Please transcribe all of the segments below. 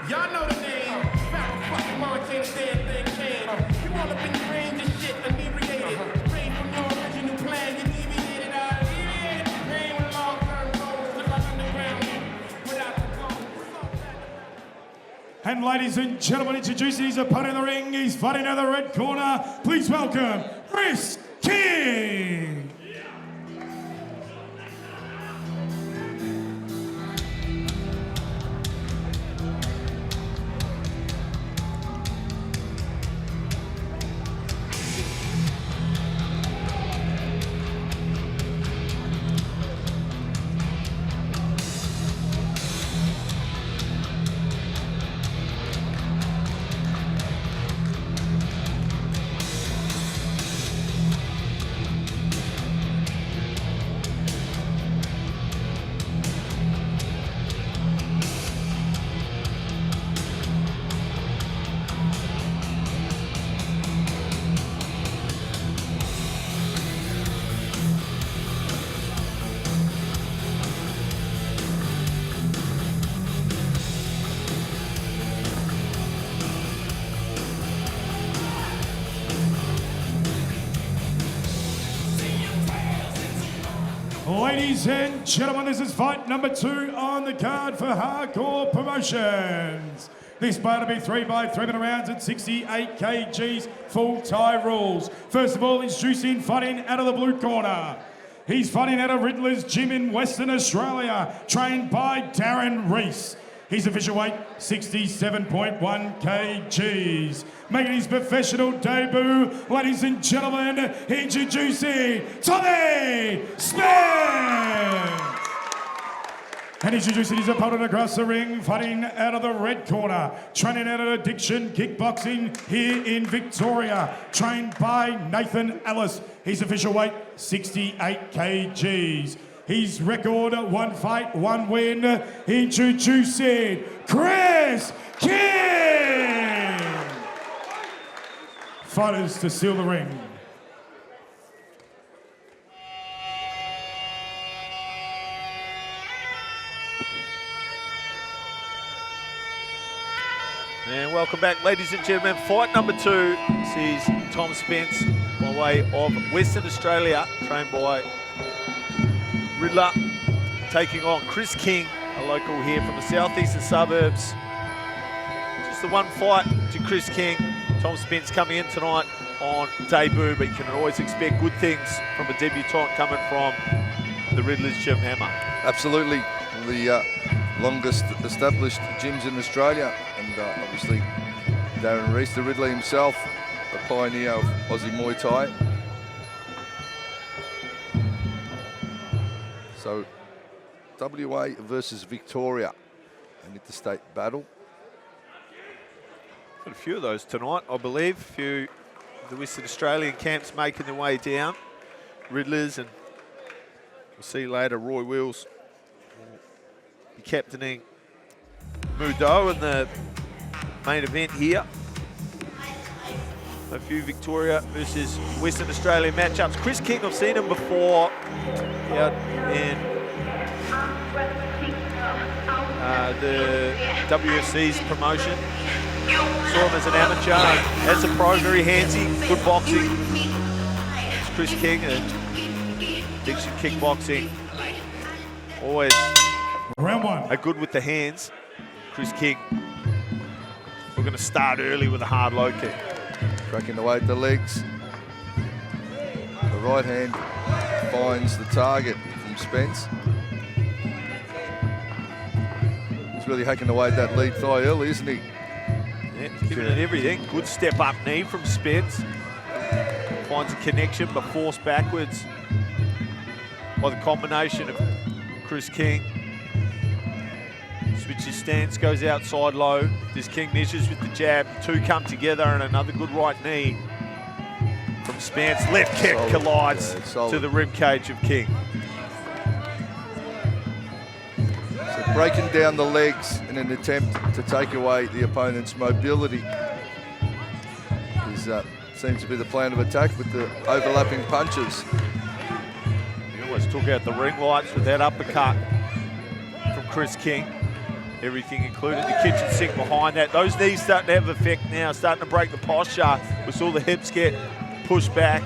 Y'all know the name. Fat fucking Montana damn thing can. You all up in the range of shit, inebriated. Straight from your original plan, you deviated. Deviated. Pain with long-term goals. Look like underground without the goals. And ladies and gentlemen, introducing his opponent in the ring. He's fighting out of the red corner. Please welcome Chris King. Ladies and gentlemen, this is fight number 2 on the card for Hardcore Promotions. This bout will be 3 by 3 minute rounds at 68 kgs, full tie rules. First of all, introducing fighting out of the blue corner. He's fighting out of Riddler's Gym in Western Australia, trained by Darren Reese. His official weight, 67.1 kgs. Making his professional debut, ladies and gentlemen, introducing Tommy Spence. And introducing his opponent across the ring, fighting out of the red corner, training out of Addiction Kickboxing here in Victoria, trained by Nathan Ellis. His official weight, 68 kgs. His record, 1 fight, 1 win. Introducing Chris King. Fighters to seal the ring. And welcome back, ladies and gentlemen. Fight number 2 sees Tom Spence by way of Western Australia, trained by Riddler, taking on Chris King, a local here from the southeastern suburbs. Just the 1 fight to Chris King. Tom Spence coming in tonight on debut, but you can always expect good things from a debutant coming from the Riddler's Gym Hammer. Absolutely, the longest established gyms in Australia, and obviously Darren Reese, the Riddler himself, a pioneer of Aussie Muay Thai. So, WA versus Victoria, an interstate battle. Got a few of those tonight, I believe. A few of the Western Australian camps making their way down. Riddlers, and we'll see later Roy Wills will be captaining Mudo in the main event here. A few Victoria versus Western Australian matchups. Chris King, I've seen him before out in the WFC's promotion. Saw him as an amateur, as a pro, very handsy, good boxing. It's Chris King and Addiction Kickboxing. Always Round 1. are good with the hands. Chris King, we're going to start early with a hard low kick. Cracking away at the legs. The right hand finds the target from Spence. He's really hacking away at that lead thigh early, isn't he? Yeah, giving it everything. Good step up knee from Spence. Finds a connection but forced backwards by the combination of Chris King. Switches stance, goes outside low. This King measures with the jab. The 2 come together, and another good right knee from Spence. Left kick collides to the rib cage of King. So breaking down the legs in an attempt to take away the opponent's mobility seems to be the plan of attack with the overlapping punches. He almost took out the ring lights with that uppercut from Chris King. everything, including the kitchen sink behind that. Those knees starting to have effect now, starting to break the posture. We saw the hips get pushed back.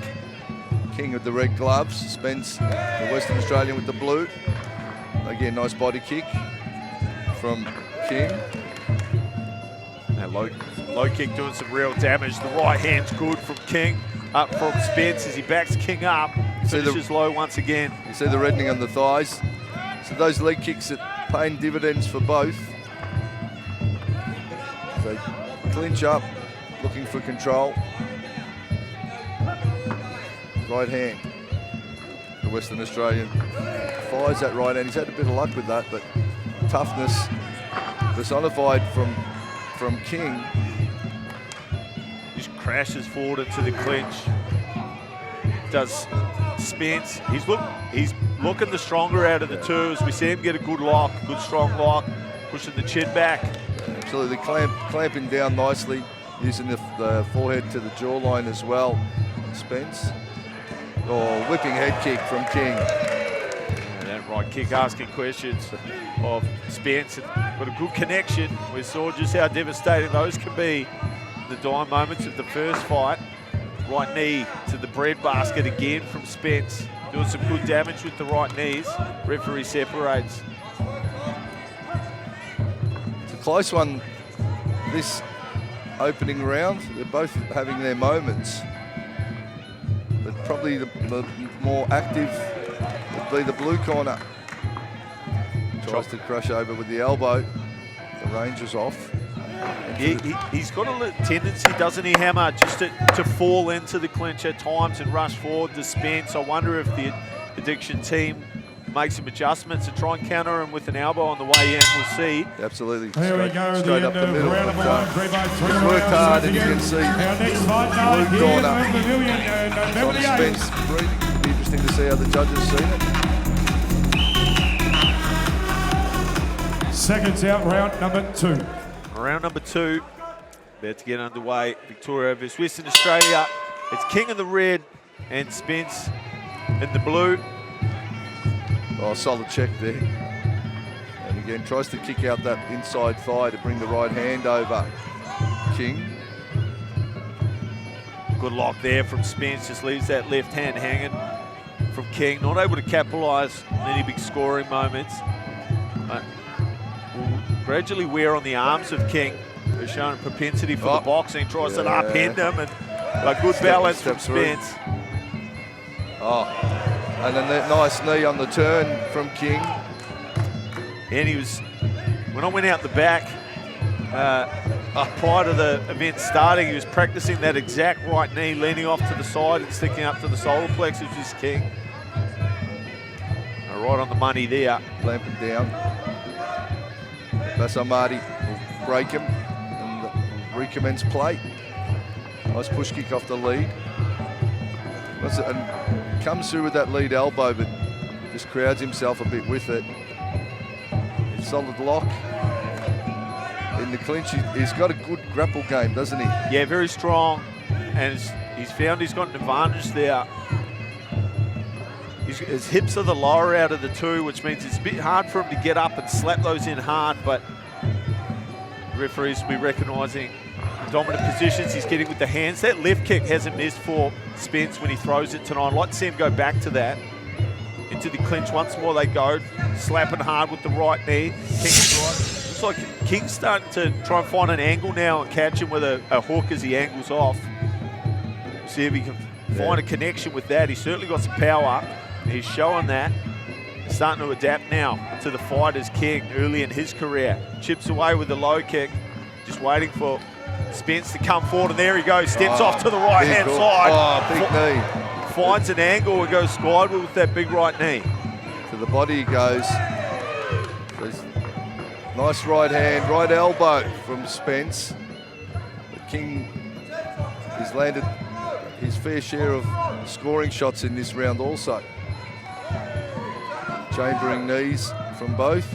King with the red gloves, Spence, the Western Australian with the blue. Again, nice body kick from King. That low kick doing some real damage. The right hand's good from King. Up from Spence as he backs King up. Finishes low once again. You see the reddening on the thighs. So those leg kicks that paying dividends for both. So clinch up, looking for control. Right hand. The Western Australian fires that right hand. He's had a bit of luck with that, but toughness personified from King. Just crashes forward into the clinch. Does Spence. He's looking the stronger out of the two as we see him get a good lock, good strong lock, pushing the chin back. Absolutely clamping down nicely, using the forehead to the jawline as well. Spence. Oh, whipping head kick from King. And that right kick asking questions of Spence. Got a good connection. We saw just how devastating those can be in the dying moments of the first fight. Right knee to the breadbasket again from Spence. Doing some good damage with the right knees. Referee separates. It's a close one this opening round. They're both having their moments. But probably the more active would be the blue corner. Tries to crush over with the elbow. The range is off. He's got a tendency, doesn't he, Hammer, just to fall into the clinch at times and rush forward to Spence. I wonder if the Addiction team makes some adjustments to try and counter him with an elbow on the way in. We'll see. Absolutely. Here we go, straight the up end the middle. of round number one, 3 by 3 He's worked hard, and you can see our next fight night blue here corner. in the Pavillion, November the 8th. Spence breathing. It'll be interesting to see how the judges see it. Seconds out, round number 2. Round number 2, about to get underway. Victoria versus Western Australia. It's King in the red and Spence in the blue. Oh, solid check there. And again, tries to kick out that inside thigh to bring the right hand over. King. Good lock there from Spence, just leaves that left hand hanging from King. Not able to capitalise on any big scoring moments. But will gradually wear on the arms of King, who's showing a propensity for the boxing. Tries to upend him, and a good balance from Spence. Oh, and then that nice knee on the turn from King. And he was, when I went out the back, prior to the event starting, he was practicing that exact right knee, leaning off to the side and sticking up to the solar plexus, which is King. Right on the money there. Clamping down. Basamati will break him and recommence play. Nice push kick off the lead. And comes through with that lead elbow, but just crowds himself a bit with it. Solid lock. In the clinch, he's got a good grapple game, doesn't he? Yeah, very strong. And he's found he's got an advantage there. His hips are the lower out of the two, which means it's a bit hard for him to get up and slap those in hard, but referees will be recognising the dominant positions he's getting with the hands. That left kick hasn't missed for Spence when he throws it tonight. I'd like to see him go back to that. Into the clinch once more they go, slapping hard with the right knee. King's right. Looks like King's starting to try and find an angle now and catch him with a hook as he angles off. See if he can find a connection with that. He's certainly got some power. He's showing that. He's starting to adapt now to the fight as King early in his career. Chips away with the low kick, just waiting for Spence to come forward, and there he goes. Steps off to the right-hand side. Oh, big knee. Finds an angle and goes skyward with that big right knee. To the body he goes. Nice right hand, right elbow from Spence. But King has landed his fair share of scoring shots in this round also. Chambering knees from both.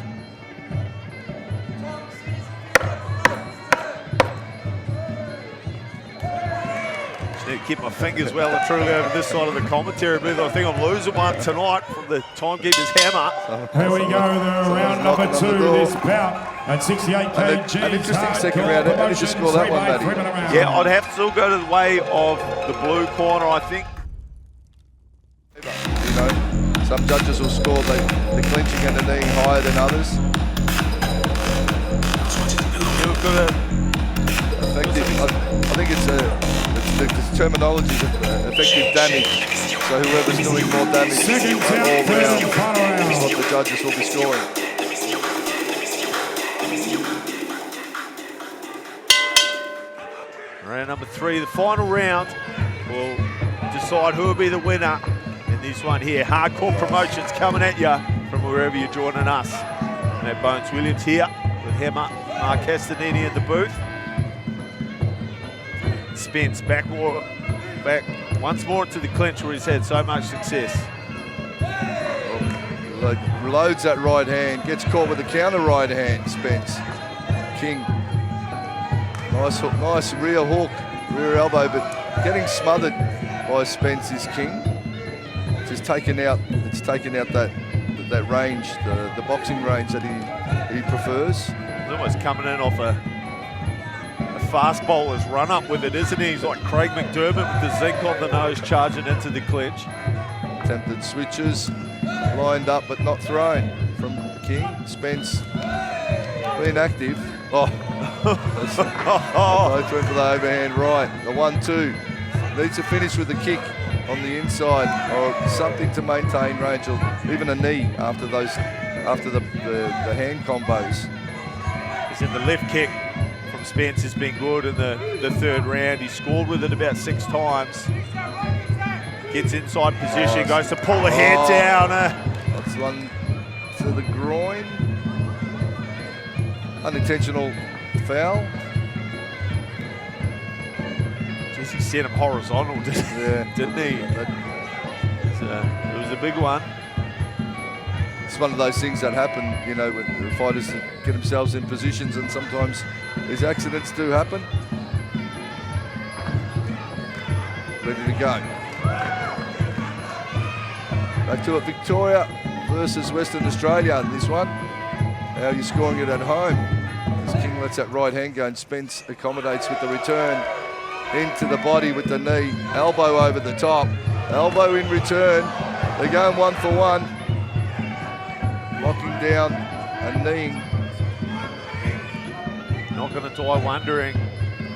Just need to keep my fingers well and truly over this side of the commentary booth. I think I'm losing one tonight from the timekeeper's hammer. Here we go, the round number 2 of this bout. At 68 kg. An interesting second round. How did you score that one, Matty? Yeah, I'd have to still go to the way of the blue corner, I think. You know, some judges will score the clinching and the kneeing higher than others. Effective. I think it's the terminology of effective damage. So whoever's doing more damage all round is what the judges will be scoring. Round number 3, the final round, will decide who will be the winner in this one here. Hardcore Promotions coming at you from wherever you're joining us. Matt Bones Williams here with Hema, Mark Castanini in the booth. Spence back once more to the clinch where he's had so much success. Reloads that right hand, gets caught with the counter right hand, Spence. King. Nice hook, nice rear hook, rear elbow, but getting smothered by Spence is King. It's taken out that range, the boxing range that he prefers. He's almost coming in off a fast bowler's run up with it, isn't he? He's like Craig McDermott with the zinc on the nose, charging into the clinch. Attempted switches, lined up but not thrown from King. Spence being active. Both went for the overhand right. The 1-2 needs to finish with a kick on the inside or something to maintain range, or even a knee after the hand combos. He's in the left kick from Spence has been good in the third round. He scored with it about 6 times. Gets inside position, goes to pull the head down. That's one to the groin. Unintentional foul. Jeez, he sent him horizontal, didn't he? It was a big one. It's one of those things that happen, you know, when the fighters get themselves in positions, and sometimes these accidents do happen. Ready to go. Back to it, Victoria versus Western Australia. This one, how are you scoring it at home? As King lets that right hand go and Spence accommodates with the return into the body with the knee, elbow over the top, elbow in return. They're going 1 for 1, locking down and kneeing. Not going to die wondering.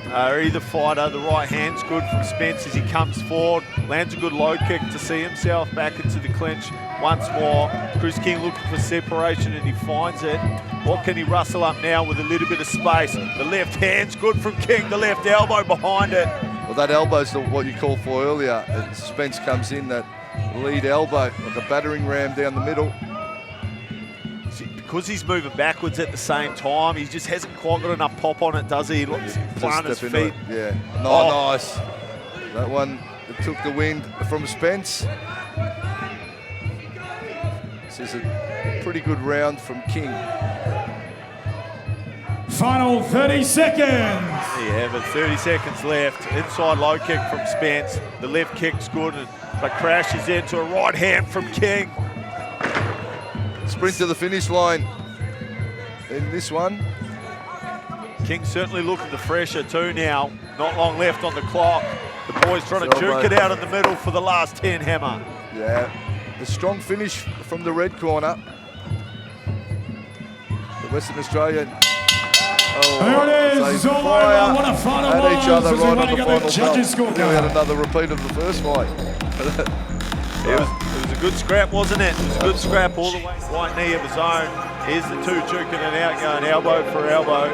Either fighter, the right hand's good from Spence as he comes forward, lands a good low kick to see himself back into the clinch once more. Chris King looking for separation and he finds it. What can he rustle up now with a little bit of space? The left hand's good from King, the left elbow behind it. Well, that elbow's what you called for earlier. Spence comes in, that lead elbow, like a battering ram down the middle. Because he's moving backwards at the same time, he just hasn't quite got enough pop on it, does he? He looks flying his feet. Yeah, nice. That one took the wind from Spence. This is a pretty good round from King. Final 30 seconds. Yeah, but 30 seconds left. Inside low kick from Spence. The left kick's good, but crashes into a right hand from King. Sprint to the finish line in this one. King certainly looking the fresher too now. Not long left on the clock. The boys trying to juke it out in the middle for the last 10, Hammer. Yeah, the strong finish from the red corner. The Western Australian. There it is, it's all over. What a final at each other was. right on the final judges' belt. We had another repeat of the first fight. It was a good scrap, wasn't it? It was a good scrap all the way. Right knee of his own. Here's the two juking it out, going elbow for elbow.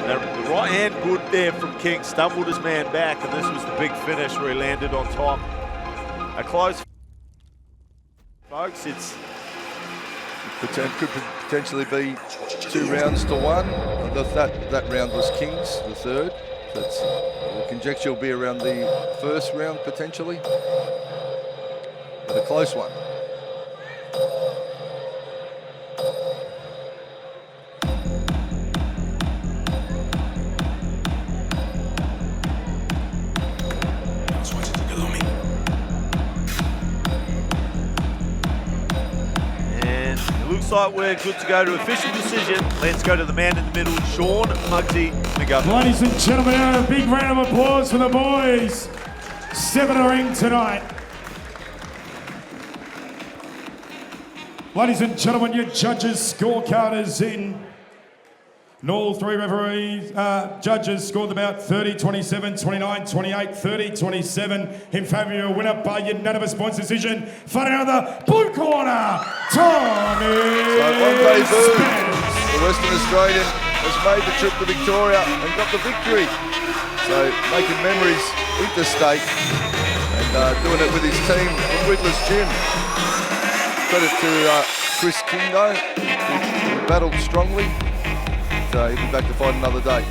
The right hand good there from King, stumbled his man back, and this was the big finish where he landed on top. A close, folks. Could potentially be 2 rounds to 1. That round was King's, the third. That's the conjecture will be around the first round potentially, but a close one. like we're good to go to official decision. Let's go to the man in the middle, Sean Muggsy McGovern. Ladies and gentlemen, a big round of applause for the boys. 7 are in tonight. Ladies and gentlemen, your judges' scorecard is in. And all three referees, judges scored about 30, 27, 29, 28, 30, 27 in favour of your winner by unanimous points decision. Fighting out of the blue corner, Tommy Spence. The Western Australian has made the trip to Victoria and got the victory. So making memories with the state and doing it with his team from Whitler's Gym. Credit to Chris Kingo, who battled strongly. He'll be back to fight another day.